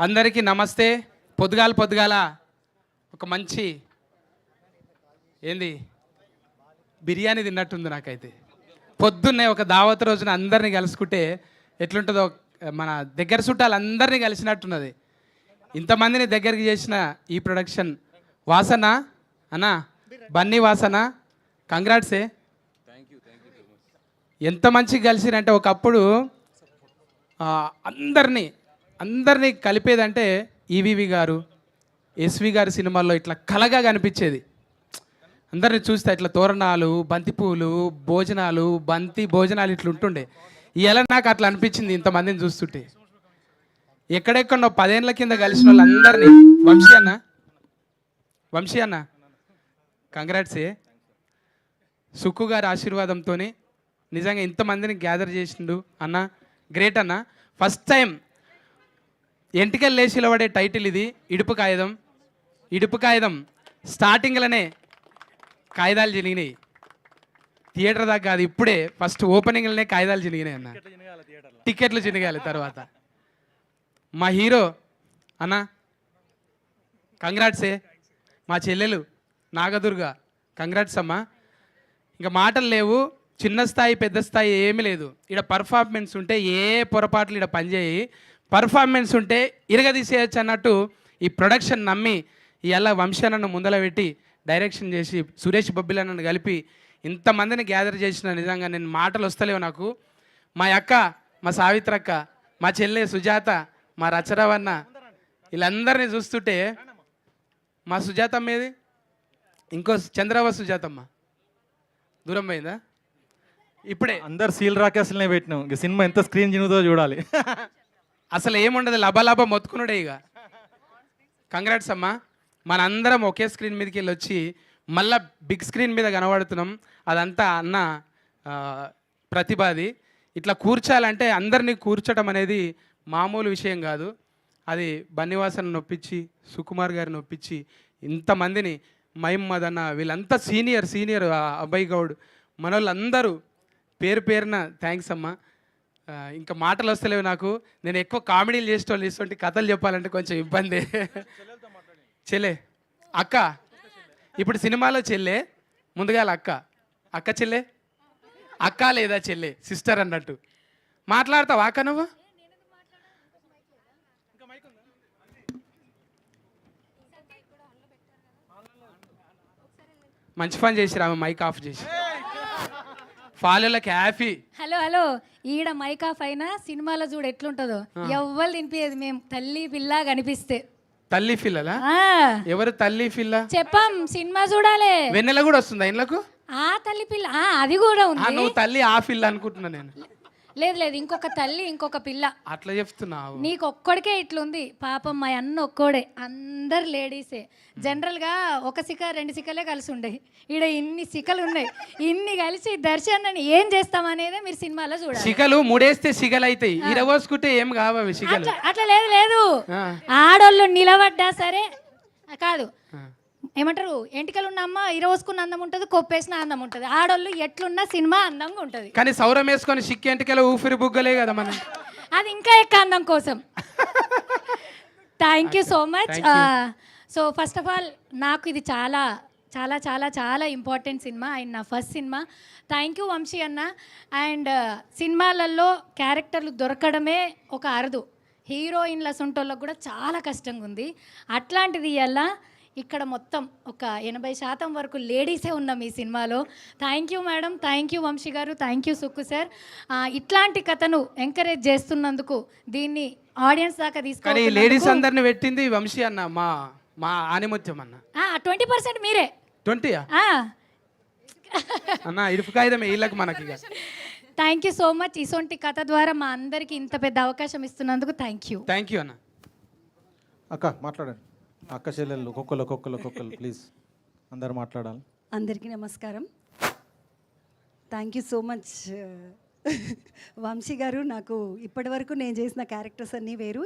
అందరికీ నమస్తే. పొద్దుగాల ఒక మంచి ఏంది బిర్యానీ తిన్నట్టుంది నాకైతే. పొద్దున్నే ఒక దావత్ రోజున అందరినీ కలుసుకుంటే ఎట్లుంటుందో, మన దగ్గర చుట్టాలు అందరినీ కలిసినట్టున్నది. ఇంతమందిని దగ్గరికి చేసిన ఈ ప్రొడక్షన్ వాసన అన్న, బన్నీ వాసన, కంగ్రాట్సే. ఎంత మంచిగా కలిసిరంటే ఒకప్పుడు అందరినీ కలిపేదంటే ఈవీవి గారు, ఎస్వి గారి సినిమాల్లో ఇట్లా కలగా కనిపించేది. అందరిని చూస్తే ఇట్లా తోరణాలు, బంతిపూలు, భోజనాలు, భోజనాలు ఇట్లా ఉంటుండే. ఇలా నాకు అట్లా అనిపించింది ఇంతమందిని చూస్తుంటే. ఎక్కడెక్కడో 10 ఏళ్ళ కింద కలిసిన వాళ్ళందరినీ, వంశీ అన్న కంగ్రాట్సే. సుక్కు గారి ఆశీర్వాదంతో నిజంగా ఇంతమందిని గ్యాదర్ చేసిండు అన్న, గ్రేట్ అన్న. ఫస్ట్ టైం ఎంటికలు లేచిలో పడే టైటిల్ ఇది, ఇడుపు కాగితం. స్టార్టింగ్లోనే కాగితాలు చినిగినాయి, థియేటర్ దాకా కాదు, ఇప్పుడే ఫస్ట్ ఓపెనింగ్లోనే కాగితాలు చినిగినాయి అన్న, టికెట్లు చినిగాలి. తర్వాత మా హీరో అన్న కంగ్రాట్సే. మా చెల్లెలు నాగదుర్గ కంగ్రాట్స్ అమ్మా. ఇంకా మాటలు లేవు, చిన్న స్థాయి పెద్ద స్థాయి ఏమీ లేదు. ఇక్కడ పర్ఫార్మెన్స్ ఉంటే ఏ పొరపాట్లు ఇక్కడ పనిచేయి, పర్ఫార్మెన్స్ ఉంటే ఇరగదీసేయచ్చు అన్నట్టు ఈ ప్రొడక్షన్ నమ్మి ఇలా వంశానన్ను ముందల పెట్టి డైరెక్షన్ చేసి సురేష్ బొబ్బిలన్నను కలిపి ఇంతమందిని గ్యాదర్ చేసిన నిజంగా నేను మాటలు వస్తలేవు నాకు. మా అక్క, మా సావిత్రక్క, మా చెల్లె సుజాత, మా రచరవన్న, వీళ్ళందరినీ చూస్తుంటే మా సుజాతమ్మ ఏది, ఇంకో చంద్రవ సుజాతమ్మ దూరం పోయిందా? ఇప్పుడే అందరు సీల్ రాకేసులనే పెట్టినాం. ఇక సినిమా ఎంత స్క్రీన్ చినుగుతో చూడాలి. అసలు ఏముండదు, లబ మొత్తుకున్నాడే. ఇక కంగ్రాట్స్ అమ్మా. మనందరం ఒకే స్క్రీన్ మీదకి వెళ్ళి వచ్చి మళ్ళీ బిగ్ స్క్రీన్ మీద కనబడుతున్నాం. అదంతా అన్న ప్రతిభది. ఇట్లా కూర్చాలంటే అందరినీ కూర్చోటం అనేది మామూలు విషయం కాదు. అది బన్నివాసన్ నొప్పించి, సుకుమార్ గారిని నొప్పించి ఇంతమందిని, మహమ్మద్ అన్న, వీళ్ళంతా సీనియర్ అబ్బాయి గౌడ్, మనోళ్ళందరూ పేరున థ్యాంక్స్ అమ్మా. ఇంకా మాటలు వస్తలేవు నాకు. నేను ఎక్కువ కామెడీలు చేసేటోళ్ళు ఇస్తుంటే కథలు చెప్పాలంటే కొంచెం ఇబ్బంది. చెల్లె అక్క, ఇప్పుడు సినిమాలో చెల్లె, ముందుగా అక్క చెల్లె, అక్క లేదా చెల్లె, సిస్టర్ అన్నట్టు మాట్లాడతావా అక్క నువ్వు? మంచి పని చేసిరా, మైక్ ఆఫ్ చేసి ఫాలోలకి హ్యాపీ. హలో ఈడ మైక్ ఆఫ్ అయినా సినిమాలో చూడు ఎట్లుంటుందో, ఎవ్వరు తినిపించేది మేము తల్లి పిల్ల కనిపిస్తే. తల్లి పిల్లలా? ఎవరు తల్లి పిల్ల? చెప్పాం, సినిమా చూడాలి. వెన్నెల కూడా వస్తుందా ఇండ్లకు? ఆ తల్లి పిల్ల అది కూడా ఉంది. నువ్వు తల్లి ఆ పిల్ల అనుకుంటున్నా నేను. లేదు ఇంకొక తల్లి ఇంకొక పిల్ల అట్లా చెప్తున్నావు. నీకు ఒక్కడికే ఇట్లుంది పాపం. మా అన్న ఒక్కోడే, అందరు లేడీసే. జనరల్గా ఒక సిక 2 సికలే కలిసి ఉండే, ఈడ ఇన్ని సికలు ఉన్నాయి. ఇన్ని కలిసి దర్శనాన్ని ఏం చేస్తామనేదే మీరు సినిమాలో చూడాలి. సికలు ముడేస్తే సిగలు అవుతాయి, ఇరవోసుకుంటే ఏం కావాలి సిగలు. అట్లా లేదు. ఆడోళ్ళు నిలబడ్డా సరే కాదు, ఏమంటారు, ఎంటికలు ఉన్న అమ్మ ఇరవోసుకున్న అందం ఉంటుంది, కొప్పేసిన అందం ఉంటుంది. ఆడోళ్ళు ఎట్లున్నా సినిమా అందంగా ఉంటుంది. కానీ సౌరం వేసుకొని సిక్కి ఎంటికలు ఊపిరి బుగ్గలే కదా మనం. అది ఇంకా ఎక్కువ అందం కోసం. Thank you so much. So first of all నాకు ఇది చాలా చాలా చాలా చాలా ఇంపార్టెంట్ సినిమా అండ్ నా first cinema. Thank you Vamsi అన్న. అండ్ సినిమాలలో క్యారెక్టర్లు దొరకడమే ఒక అరుదు, హీరోయిన్ల సొంటోళ్ళకు కూడా చాలా కష్టంగా ఉంది. అట్లాంటిది ఇలా ఇక్కడ మొత్తం ఒక 80% వరకు లేడీసే ఉన్నాం ఈ సినిమాలో. Thank you madam, thank you Vamsi గారు, థ్యాంక్ యూ సుక్కు సార్. ఇట్లాంటి కథను ఎంకరేజ్ చేస్తున్నందుకు, దీన్ని ఆడియన్స్ దాకా తీసుకొని లేడీస్ అందరిని పెట్టింది వంశీ అన్న, మా ఆనిముత్యం అన్న. 20% మీరే. 20 అన్న ఇరుపు కాగితం వీళ్ళకి మనకి. Thank you so much. ఇసొంటి కథ ద్వారా మా అందరికి ఇంత పెద్ద అవకాశం ఇస్తున్నందుకు థ్యాంక్ యూ అన్న. అక్క మాట్లాడండి. అక్క చెల్లెళ్ళు ఒక్కొక్కరు ప్లీజ్, అందరు మాట్లాడాలి. అందరికీ నమస్కారం. Thank you so much Vamsi గారు. నాకు ఇప్పటివరకు నేను చేసిన క్యారెక్టర్స్ అన్నీ వేరు.